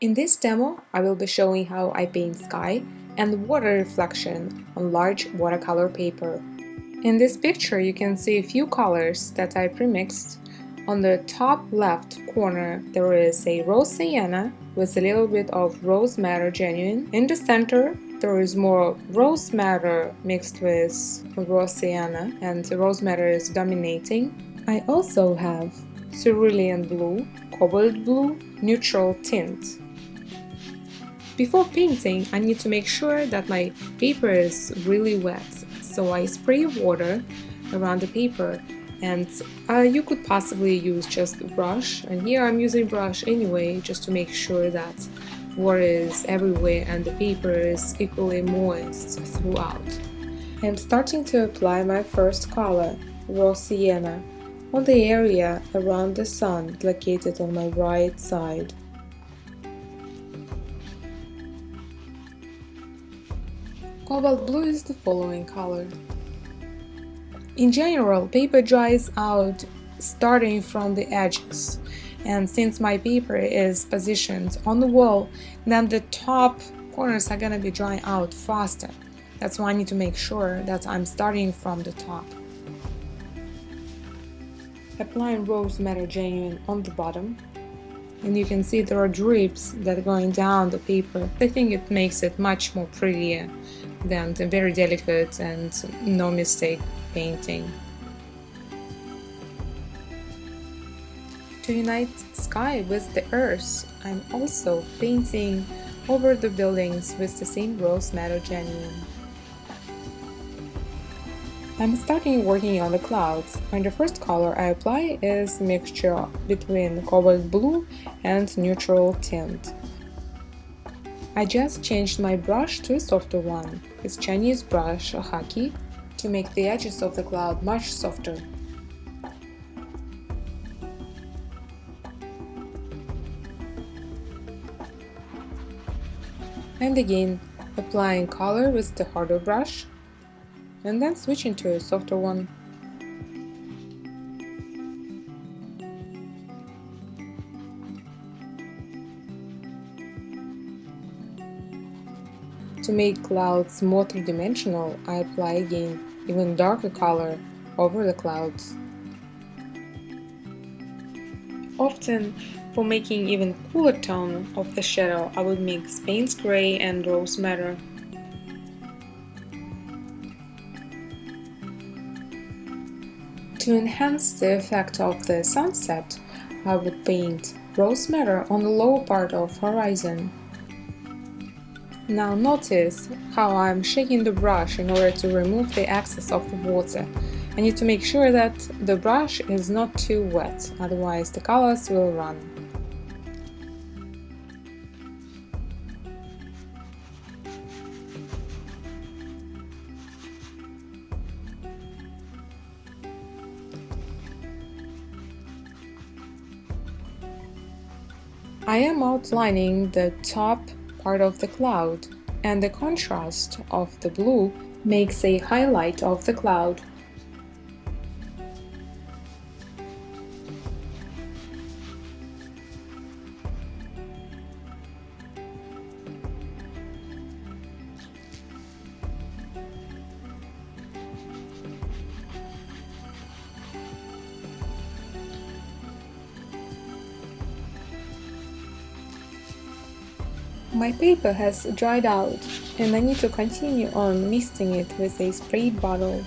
In this demo, I will be showing how I paint sky and water reflection on large watercolor paper. In this picture, you can see a few colors that I pre-mixed. On the top left corner, there is a rose sienna with a little bit of rose madder genuine. In the center, there is more rose madder mixed with rose sienna, and the rose madder is dominating. I also have cerulean blue, cobalt blue, neutral tint. Before painting, I need to make sure that my paper is really wet, so I spray water around the paper, and you could possibly use just a brush, and here I'm using brush anyway just to make sure that water is everywhere and the paper is equally moist throughout. I'm starting to apply my first color, raw sienna, on the area around the sun located on my right side. Cobalt blue is the following color. In general, paper dries out starting from the edges, and since my paper is positioned on the wall, then the top corners are gonna be drying out faster. That's why I need to make sure that I'm starting from the top. Applying rose madder genuine on the bottom, and you can see there are drips that are going down the paper. I think it makes it much more prettier than the very delicate and no mistake painting. To unite sky with the earth, I'm also painting over the buildings with the same rose madder genuine. I'm starting working on the clouds, and the first color I apply is a mixture between cobalt blue and neutral tint. I just changed my brush to a softer one, it's Chinese brush Haki, to make the edges of the cloud much softer. And again, applying color with the harder brush, and then switching to a softer one. To make clouds more three-dimensional, I apply again even darker color over the clouds. Often, for making even cooler tone of the shadow, I would mix Payne's Gray and Rose Madder. To enhance the effect of the sunset, I would paint Rose Madder on the lower part of horizon. Now notice how I'm shaking the brush in order to remove the excess of the water. I need to make sure that the brush is not too wet, otherwise the colors will run. I am outlining the top part of the cloud, and the contrast of the blue makes a highlight of the cloud. My paper has dried out, and I need to continue on misting it with a spray bottle.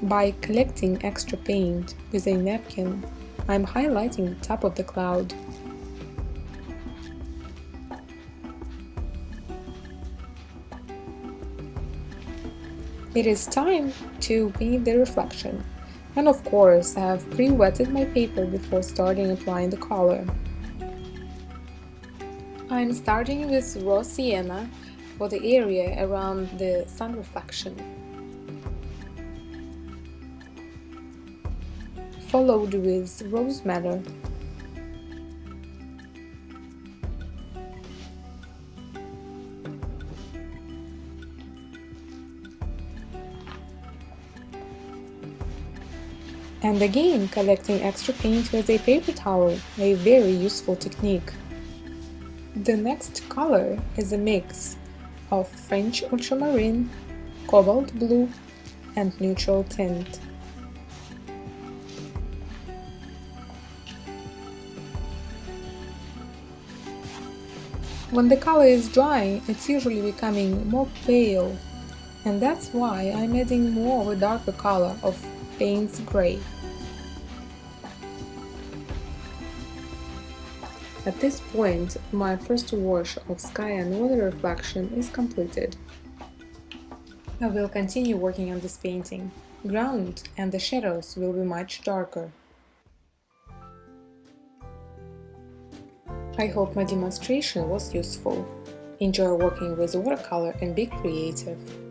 By collecting extra paint with a napkin, I'm highlighting the top of the cloud. It is time to paint the reflection, and of course I have pre-wetted my paper before starting applying the color. I'm starting with raw sienna for the area around the sun reflection, followed with rose madder. And again, collecting extra paint with a paper towel, a very useful technique. The next color is a mix of French ultramarine, cobalt blue, and neutral tint. When the color is dry, it's usually becoming more pale, and that's why I'm adding more of a darker color of Payne's Gray. At this point, my first wash of sky and water reflection is completed. I will continue working on this painting. Ground and the shadows will be much darker. I hope my demonstration was useful. Enjoy working with watercolor and be creative.